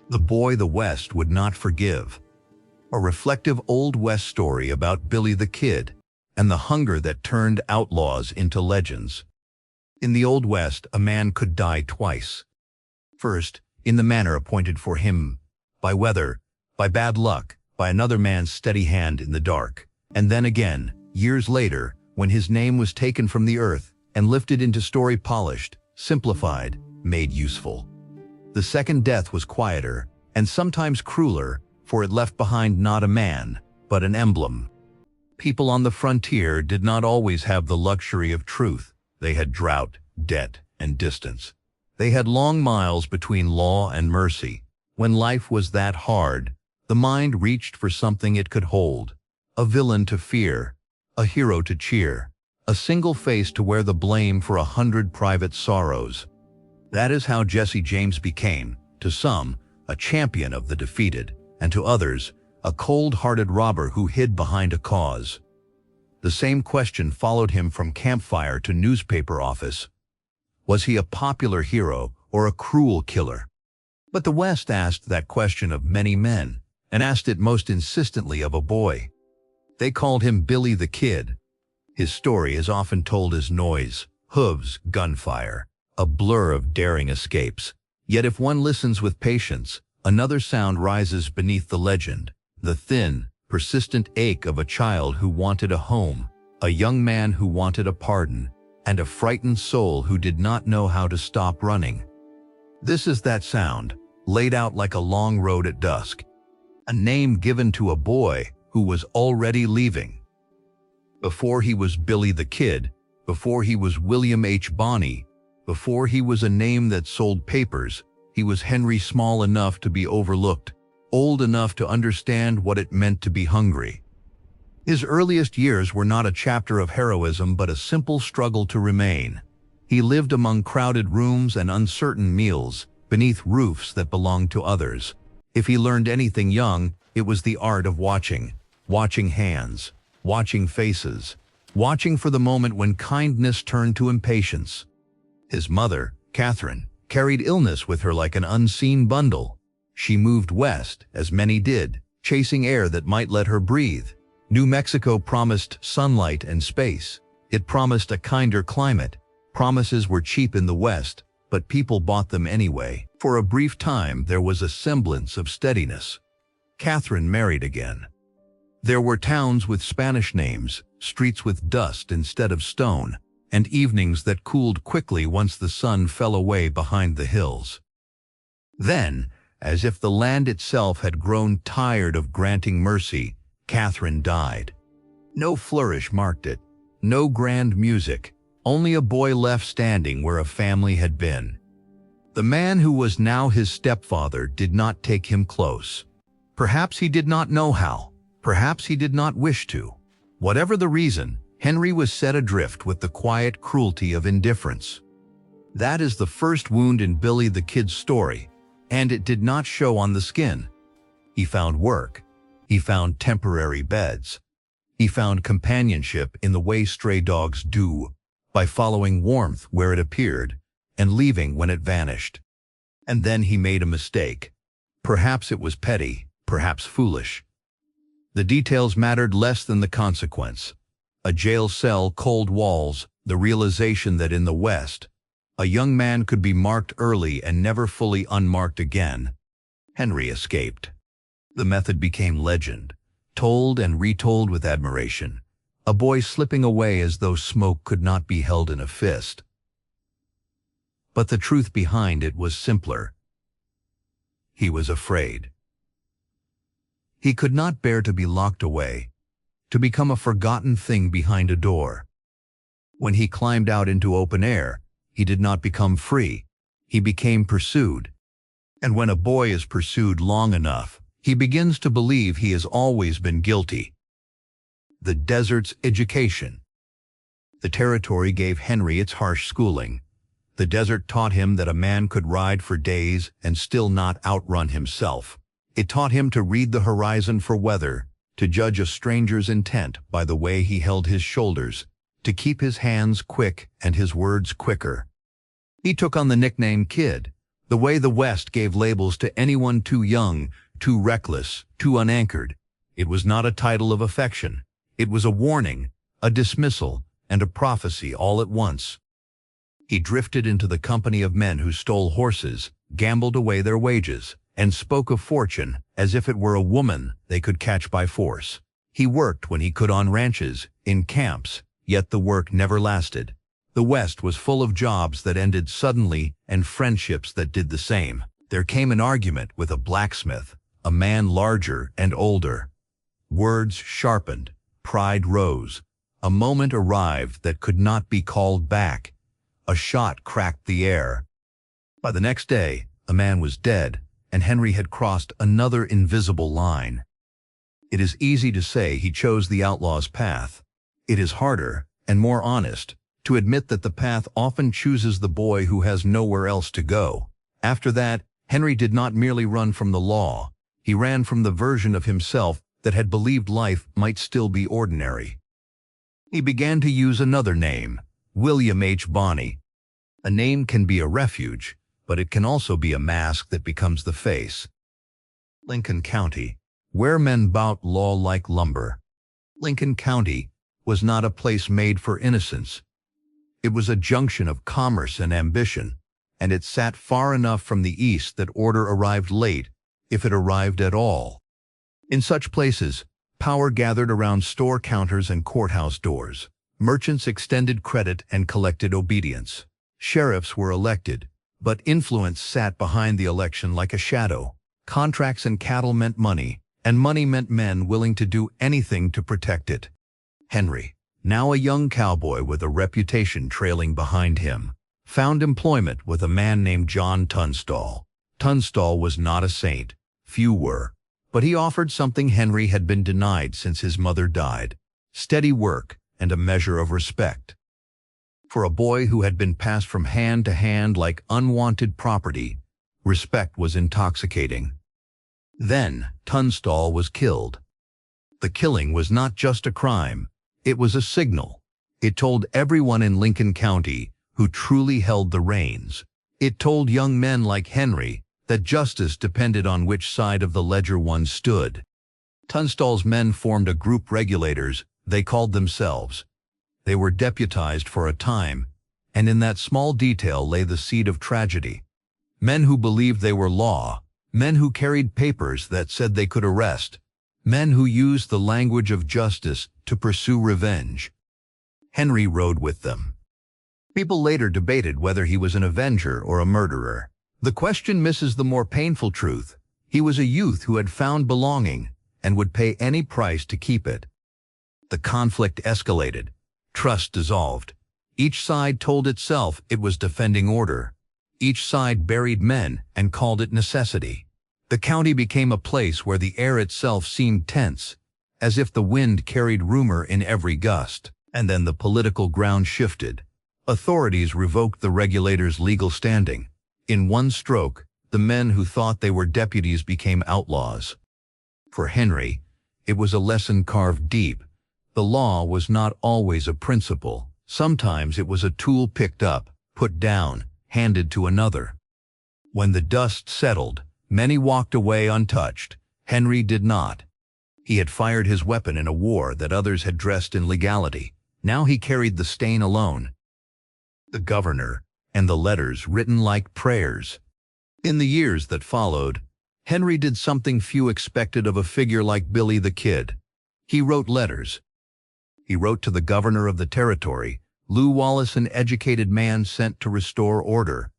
The Boy the West Would Not Forgive, a reflective Old West story about Billy the Kid and the hunger that turned outlaws into legends. In the Old West, a man could die twice. First, in the manner appointed for him, by weather, by bad luck, by another man's steady hand in the dark, and then again, years later, when his name was taken from the earth and lifted into story, polished, simplified, made useful. The second death was quieter, and sometimes crueler, for it left behind not a man, but an emblem. People on the frontier did not always have the luxury of truth. They had drought, debt, and distance. They had long miles between law and mercy. When life was that hard, the mind reached for something it could hold, a villain to fear, a hero to cheer, a single face to wear the blame for 100 private sorrows. That is how Jesse James became, to some, a champion of the defeated, and to others, a cold-hearted robber who hid behind a cause. The same question followed him from campfire to newspaper office. Was he a popular hero or a cruel killer? But the West asked that question of many men, and asked it most insistently of a boy. They called him Billy the Kid. His story is often told as noise, hooves, gunfire, a blur of daring escapes. Yet if one listens with patience, another sound rises beneath the legend, the thin, persistent ache of a child who wanted a home, a young man who wanted a pardon, and a frightened soul who did not know how to stop running. This is that sound, laid out like a long road at dusk, a name given to a boy who was already leaving. Before he was Billy the Kid, before he was William H. Bonney, before he was a name that sold papers, he was Henry, small enough to be overlooked, old enough to understand what it meant to be hungry. His earliest years were not a chapter of heroism but a simple struggle to remain. He lived among crowded rooms and uncertain meals, beneath roofs that belonged to others. If he learned anything young, it was the art of watching hands, watching faces, watching for the moment when kindness turned to impatience. His mother, Catherine, carried illness with her like an unseen bundle. She moved west, as many did, chasing air that might let her breathe. New Mexico promised sunlight and space. It promised a kinder climate. Promises were cheap in the West, but people bought them anyway. For a brief time, there was a semblance of steadiness. Catherine married again. There were towns with Spanish names, streets with dust instead of stone, and evenings that cooled quickly once the sun fell away behind the hills. Then, as if the land itself had grown tired of granting mercy, Catherine died. No flourish marked it, no grand music, only a boy left standing where a family had been. The man who was now his stepfather did not take him close. Perhaps he did not know how, perhaps he did not wish to. Whatever the reason, Henry was set adrift with the quiet cruelty of indifference. That is the first wound in Billy the Kid's story, and it did not show on the skin. He found work. He found temporary beds. He found companionship in the way stray dogs do, by following warmth where it appeared, and leaving when it vanished. And then he made a mistake. Perhaps it was petty, perhaps foolish. The details mattered less than the consequence. A jail cell, cold walls, the realization that in the West, a young man could be marked early and never fully unmarked again. Henry escaped. The method became legend, told and retold with admiration, a boy slipping away as though smoke could not be held in a fist. But the truth behind it was simpler. He was afraid. He could not bear to be locked away, to become a forgotten thing behind a door. When he climbed out into open air, he did not become free. He became pursued. And when a boy is pursued long enough, he begins to believe he has always been guilty. The desert's education. The territory gave Henry its harsh schooling. The desert taught him that a man could ride for days and still not outrun himself. It taught him to read the horizon for weather, to judge a stranger's intent by the way he held his shoulders, to keep his hands quick and his words quicker. He took on the nickname Kid, The way the West gave labels to anyone too young, too reckless, too unanchored. It was not a title of affection. It was a warning, a dismissal, and a prophecy all at once. He drifted into the company of men who stole horses, gambled away their wages, and spoke of fortune as if it were a woman they could catch by force. He worked when he could on ranches, in camps, yet the work never lasted. The West was full of jobs that ended suddenly and friendships that did the same. There came an argument with a blacksmith, a man larger and older. Words sharpened, pride rose. A moment arrived that could not be called back. A shot cracked the air. By the next day, the man was dead, and Henry had crossed another invisible line. It is easy to say he chose the outlaw's path. It is harder, and more honest, to admit that the path often chooses the boy who has nowhere else to go. After that, Henry did not merely run from the law. He ran from the version of himself that had believed life might still be ordinary. He began to use another name, William H. Bonney. A name can be a refuge, but it can also be a mask that becomes the face. Lincoln County, where men bought law like lumber. Lincoln County was not a place made for innocence. It was a junction of commerce and ambition, and it sat far enough from the east that order arrived late, if it arrived at all. In such places, power gathered around store counters and courthouse doors. Merchants extended credit and collected obedience. Sheriffs were elected, but influence sat behind the election like a shadow. Contracts and cattle meant money, and money meant men willing to do anything to protect it. Henry, now a young cowboy with a reputation trailing behind him, found employment with a man named John Tunstall. Tunstall was not a saint, few were, but he offered something Henry had been denied since his mother died: steady work and a measure of respect. For a boy who had been passed from hand to hand like unwanted property, respect was intoxicating. Then Tunstall was killed. The killing was not just a crime, it was a signal. It told everyone in Lincoln County who truly held the reins. It told young men like Henry that justice depended on which side of the ledger one stood. Tunstall's men formed a group regulators, they called themselves. They were deputized for a time, and in that small detail lay the seed of tragedy. Men who believed they were law, men who carried papers that said they could arrest, men who used the language of justice to pursue revenge. Henry rode with them. People later debated whether he was an avenger or a murderer. The question misses the more painful truth. He was a youth who had found belonging and would pay any price to keep it. The conflict escalated. Trust dissolved. Each side told itself it was defending order. Each side buried men and called it necessity. The county became a place where the air itself seemed tense, as if the wind carried rumor in every gust. And then the political ground shifted. Authorities revoked the regulators' legal standing. In one stroke, the men who thought they were deputies became outlaws. For Henry, it was a lesson carved deep. The law was not always a principle. Sometimes it was a tool picked up, put down, handed to another. When the dust settled, many walked away untouched. Henry did not. He had fired his weapon in a war that others had dressed in legality. Now he carried the stain alone. The governor, and the letters written like prayers. In the years that followed, Henry did something few expected of a figure like Billy the Kid. He wrote letters. He wrote to the governor of the territory, Lew Wallace, an educated man sent to restore order.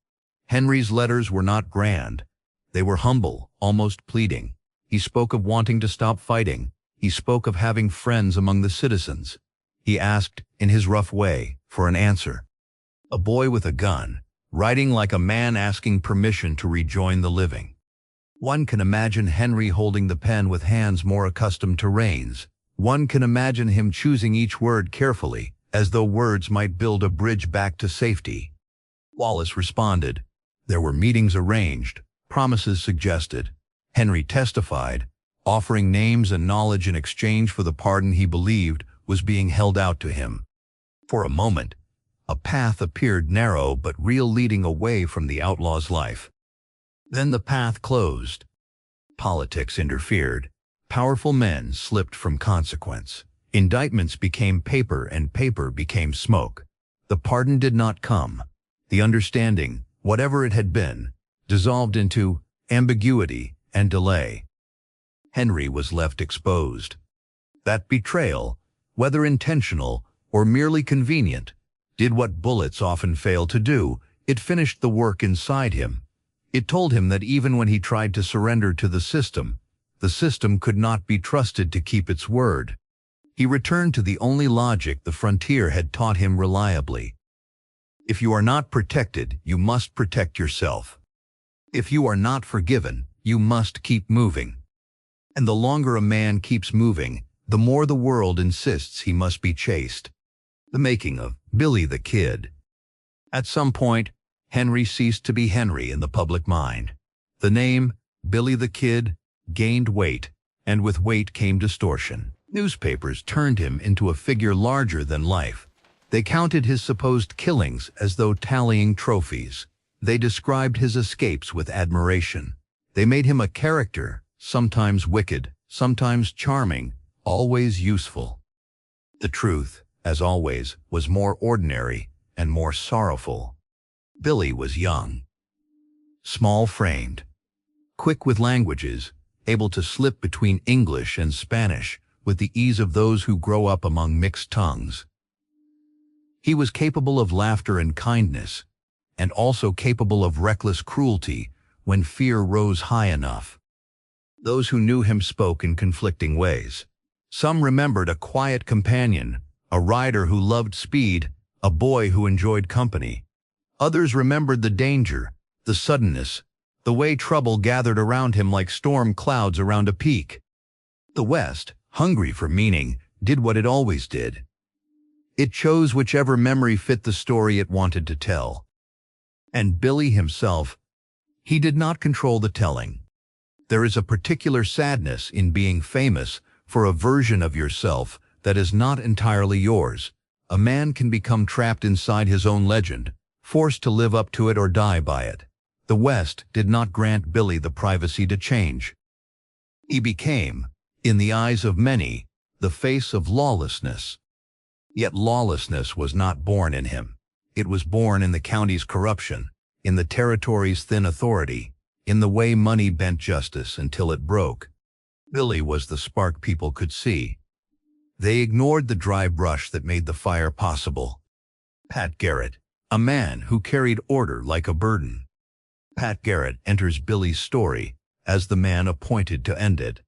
Henry's letters were not grand. They were humble, almost pleading. He spoke of wanting to stop fighting. He spoke of having friends among the citizens. He asked, in his rough way, for an answer. A boy with a gun, writing like a man asking permission to rejoin the living. One can imagine Henry holding the pen with hands more accustomed to reins. One can imagine him choosing each word carefully, as though words might build a bridge back to safety. Wallace responded. There were meetings arranged, promises suggested. Henry testified, offering names and knowledge in exchange for the pardon he believed was being held out to him. For a moment, a path appeared narrow but real, leading away from the outlaw's life. Then the path closed. Politics interfered. Powerful men slipped from consequence. Indictments became paper and paper became smoke. The pardon did not come. The understanding, whatever it had been, dissolved into ambiguity and delay. Henry was left exposed. That betrayal, whether intentional or merely convenient, did what bullets often fail to do. It finished the work inside him. It told him that even when he tried to surrender to the system could not be trusted to keep its word. He returned to the only logic the frontier had taught him reliably. If you are not protected, you must protect yourself. If you are not forgiven, you must keep moving. And the longer a man keeps moving, the more the world insists he must be chased. The making of Billy the Kid. At some point, Henry ceased to be Henry in the public mind. The name, Billy the Kid, gained weight, and with weight came distortion. Newspapers turned him into a figure larger than life. They counted his supposed killings as though tallying trophies. They described his escapes with admiration. They made him a character, sometimes wicked, sometimes charming, always useful. The truth, as always, was more ordinary and more sorrowful. Billy was young, small-framed, quick with languages, able to slip between English and Spanish with the ease of those who grow up among mixed tongues. He was capable of laughter and kindness, and also capable of reckless cruelty when fear rose high enough. Those who knew him spoke in conflicting ways. Some remembered a quiet companion, a rider who loved speed, a boy who enjoyed company. Others remembered the danger, the suddenness, the way trouble gathered around him like storm clouds around a peak. The West, hungry for meaning, did what it always did. It chose whichever memory fit the story it wanted to tell. And Billy himself, he did not control the telling. There is a particular sadness in being famous for a version of yourself that is not entirely yours. A man can become trapped inside his own legend, forced to live up to it or die by it. The West did not grant Billy the privacy to change. He became, in the eyes of many, the face of lawlessness. Yet lawlessness was not born in him. It was born in the county's corruption, in the territory's thin authority, in the way money bent justice until it broke. Billy was the spark people could see. They ignored the dry brush that made the fire possible. Pat Garrett, a man who carried order like a burden. Pat Garrett enters Billy's story as the man appointed to end it.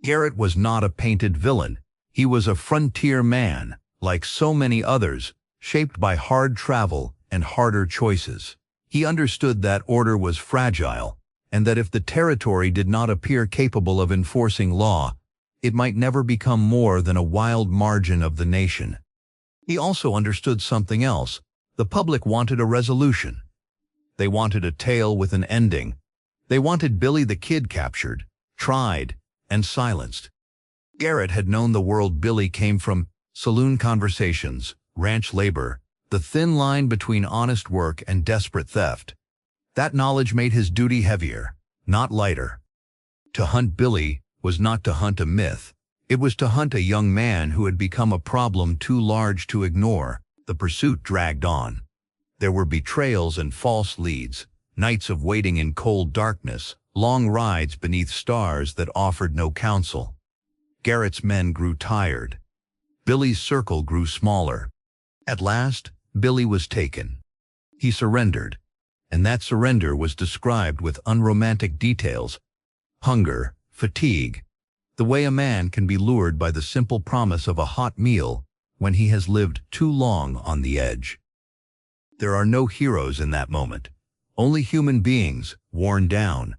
Garrett was not a painted villain. He was a frontier man, like so many others, shaped by hard travel and harder choices. He understood that order was fragile, and that if the territory did not appear capable of enforcing law, it might never become more than a wild margin of the nation. He also understood something else. The public wanted a resolution. They wanted a tale with an ending. They wanted Billy the Kid captured, tried, and silenced. Garrett had known the world Billy came from: saloon conversations, ranch labor, the thin line between honest work and desperate theft. That knowledge made his duty heavier, not lighter. To hunt Billy was not to hunt a myth. It was to hunt a young man who had become a problem too large to ignore. The pursuit dragged on. There were betrayals and false leads, nights of waiting in cold darkness, long rides beneath stars that offered no counsel. Garrett's men grew tired. Billy's circle grew smaller. At last, Billy was taken. He surrendered, and that surrender was described with unromantic details: hunger, fatigue, the way a man can be lured by the simple promise of a hot meal when he has lived too long on the edge. There are no heroes in that moment, only human beings, worn down.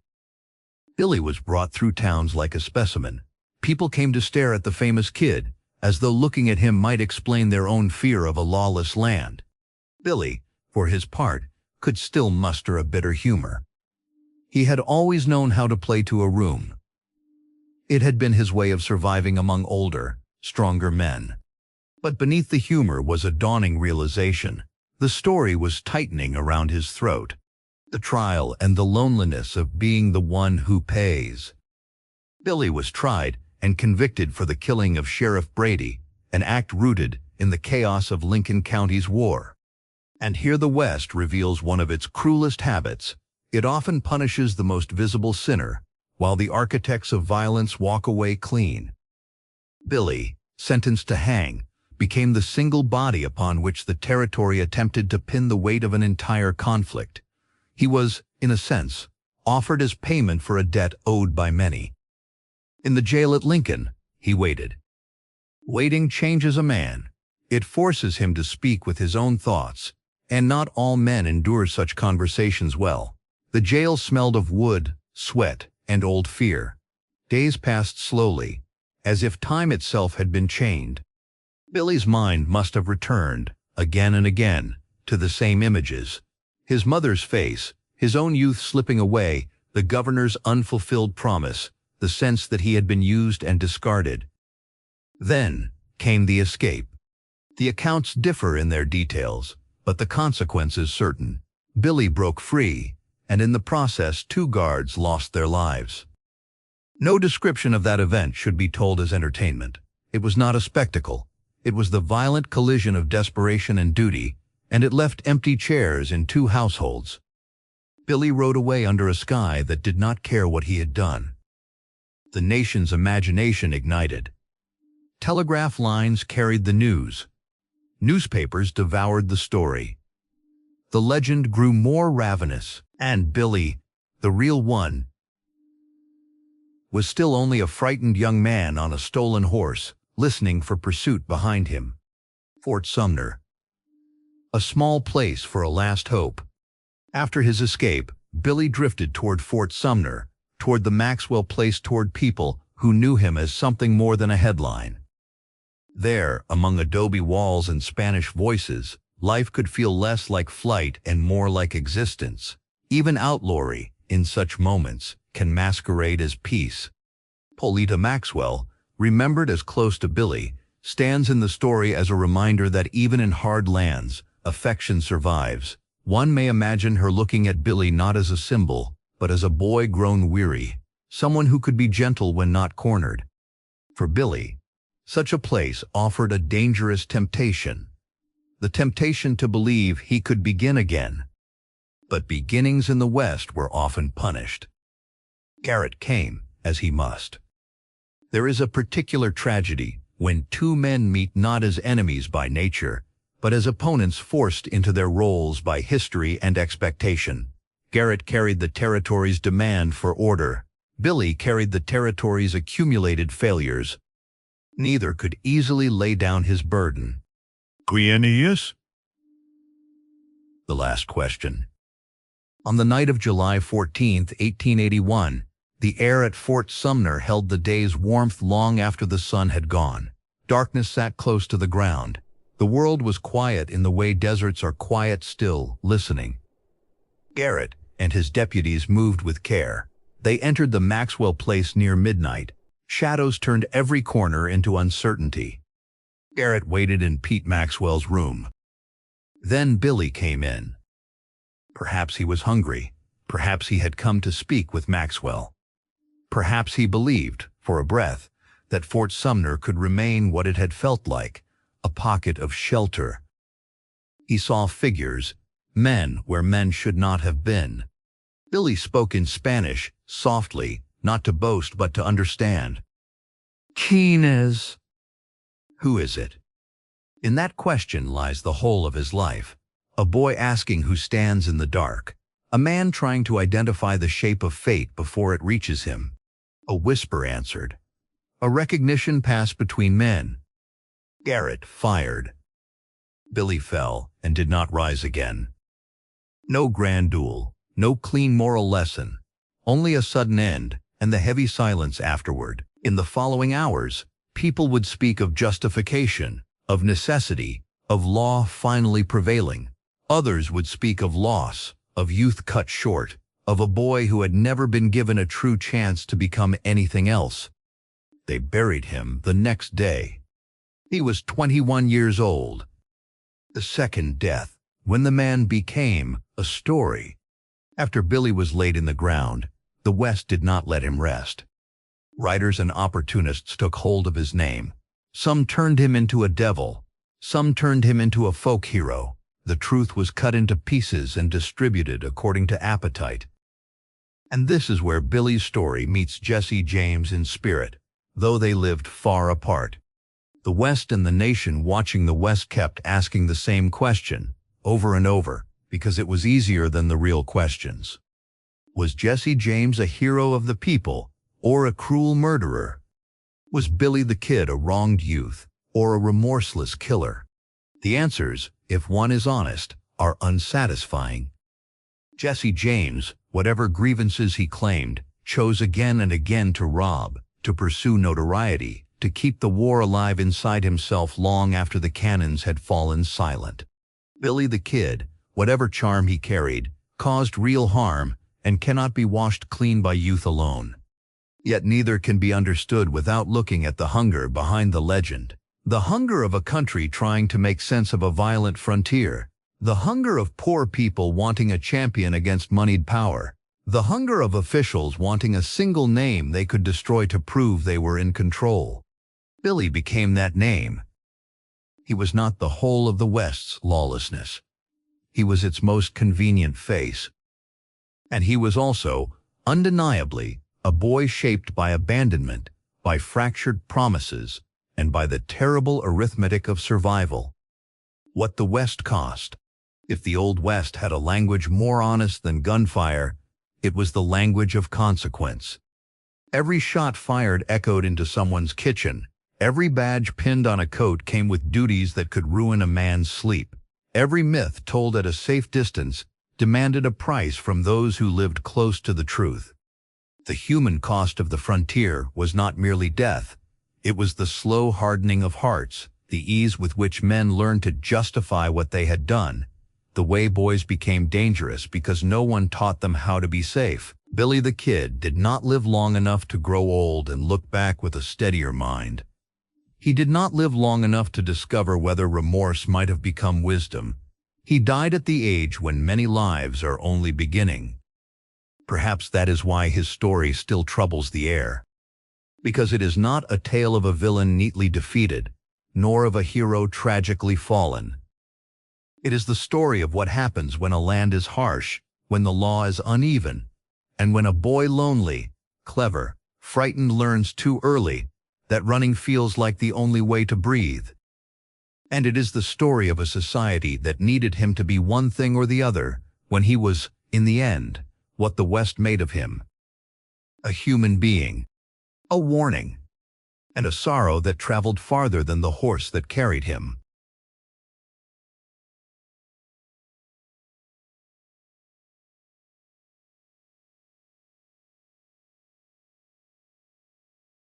Billy was brought through towns like a specimen. People came to stare at the famous kid, as though looking at him might explain their own fear of a lawless land. Billy, for his part, could still muster a bitter humor. He had always known how to play to a room. It had been his way of surviving among older, stronger men. But beneath the humor was a dawning realization. The story was tightening around his throat. The trial and the loneliness of being the one who pays. Billy was tried and convicted for the killing of Sheriff Brady, an act rooted in the chaos of Lincoln County's war. And here the West reveals one of its cruelest habits. It often punishes the most visible sinner, while the architects of violence walk away clean. Billy, sentenced to hang, became the single body upon which the territory attempted to pin the weight of an entire conflict. He was, in a sense, offered as payment for a debt owed by many. In the jail at Lincoln, he waited. Waiting changes a man. It forces him to speak with his own thoughts, and not all men endure such conversations well. The jail smelled of wood, sweat, and old fear. Days passed slowly, as if time itself had been chained. Billy's mind must have returned, again and again, to the same images. His mother's face, his own youth slipping away, the governor's unfulfilled promise, the sense that he had been used and discarded. Then came the escape. The accounts differ in their details, but the consequence is certain. Billy broke free, and in the process 2 guards lost their lives. No description of that event should be told as entertainment. It was not a spectacle. It was the violent collision of desperation and duty, and it left empty chairs in 2 households. Billy rode away under a sky that did not care what he had done. The nation's imagination ignited. Telegraph lines carried the news. Newspapers devoured the story. The legend grew more ravenous, and Billy, the real one, was still only a frightened young man on a stolen horse, listening for pursuit behind him. Fort Sumner. A small place for a last hope. After his escape, Billy drifted toward Fort Sumner, toward the Maxwell Place, toward people who knew him as something more than a headline. There, among adobe walls and Spanish voices, life could feel less like flight and more like existence. Even outlawry, in such moments, can masquerade as peace. Polita Maxwell, remembered as close to Billy, stands in the story as a reminder that even in hard lands, affection survives. One may imagine her looking at Billy not as a symbol, but as a boy grown weary, someone who could be gentle when not cornered. For Billy, such a place offered a dangerous temptation. The temptation to believe he could begin again. But beginnings in the West were often punished. Garrett came, as he must. There is a particular tragedy when 2 men meet not as enemies by nature, but as opponents forced into their roles by history and expectation. Garrett carried the territory's demand for order. Billy carried the territory's accumulated failures. Neither could easily lay down his burden. Quienius? The last question. On the night of July 14, 1881, the air at Fort Sumner held the day's warmth long after the sun had gone. Darkness sat close to the ground. The world was quiet in the way deserts are quiet still, listening. Garrett and his deputies moved with care. They entered the Maxwell Place near midnight. Shadows turned every corner into uncertainty. Garrett waited in Pete Maxwell's room. Then Billy came in. Perhaps he was hungry. Perhaps he had come to speak with Maxwell. Perhaps he believed, for a breath, that Fort Sumner could remain what it had felt like, a pocket of shelter. He saw figures, men where men should not have been. Billy spoke in Spanish, softly, not to boast but to understand. ¿Quién es? Who is it? In that question lies the whole of his life. A boy asking who stands in the dark. A man trying to identify the shape of fate before it reaches him. A whisper answered. A recognition passed between men. Garrett fired. Billy fell and did not rise again. No grand duel, no clean moral lesson, only a sudden end and the heavy silence afterward. In the following hours, people would speak of justification, of necessity, of law finally prevailing. Others would speak of loss, of youth cut short, of a boy who had never been given a true chance to become anything else. They buried him the next day. He was 21 years old. The second death, when the man became a story. After Billy was laid in the ground, the West did not let him rest. Writers and opportunists took hold of his name. Some turned him into a devil. Some turned him into a folk hero. The truth was cut into pieces and distributed according to appetite. And this is where Billy's story meets Jesse James in spirit, though they lived far apart. The West and the nation watching the West kept asking the same question, over and over, because it was easier than the real questions. Was Jesse James a hero of the people, or a cruel murderer? Was Billy the Kid a wronged youth, or a remorseless killer? The answers, if one is honest, are unsatisfying. Jesse James, whatever grievances he claimed, chose again and again to rob, to pursue notoriety, to keep the war alive inside himself long after the cannons had fallen silent. Billy the Kid, whatever charm he carried, caused real harm and cannot be washed clean by youth alone. Yet neither can be understood without looking at the hunger behind the legend. The hunger of a country trying to make sense of a violent frontier. The hunger of poor people wanting a champion against moneyed power. The hunger of officials wanting a single name they could destroy to prove they were in control. Billy became that name. He was not the whole of the West's lawlessness. He was its most convenient face. And he was also, undeniably, a boy shaped by abandonment, by fractured promises, and by the terrible arithmetic of survival. What the West cost. If the Old West had a language more honest than gunfire, it was the language of consequence. Every shot fired echoed into someone's kitchen. Every badge pinned on a coat came with duties that could ruin a man's sleep. Every myth told at a safe distance demanded a price from those who lived close to the truth. The human cost of the frontier was not merely death. It was the slow hardening of hearts, the ease with which men learned to justify what they had done, the way boys became dangerous because no one taught them how to be safe. Billy the Kid did not live long enough to grow old and look back with a steadier mind. He did not live long enough to discover whether remorse might have become wisdom. He died at the age when many lives are only beginning. Perhaps that is why his story still troubles the air. Because it is not a tale of a villain neatly defeated, nor of a hero tragically fallen. It is the story of what happens when a land is harsh, when the law is uneven, and when a boy lonely, clever, frightened learns too early that running feels like the only way to breathe. And it is the story of a society that needed him to be one thing or the other, when he was, in the end, what the West made of him. A human being, a warning, and a sorrow that traveled farther than the horse that carried him.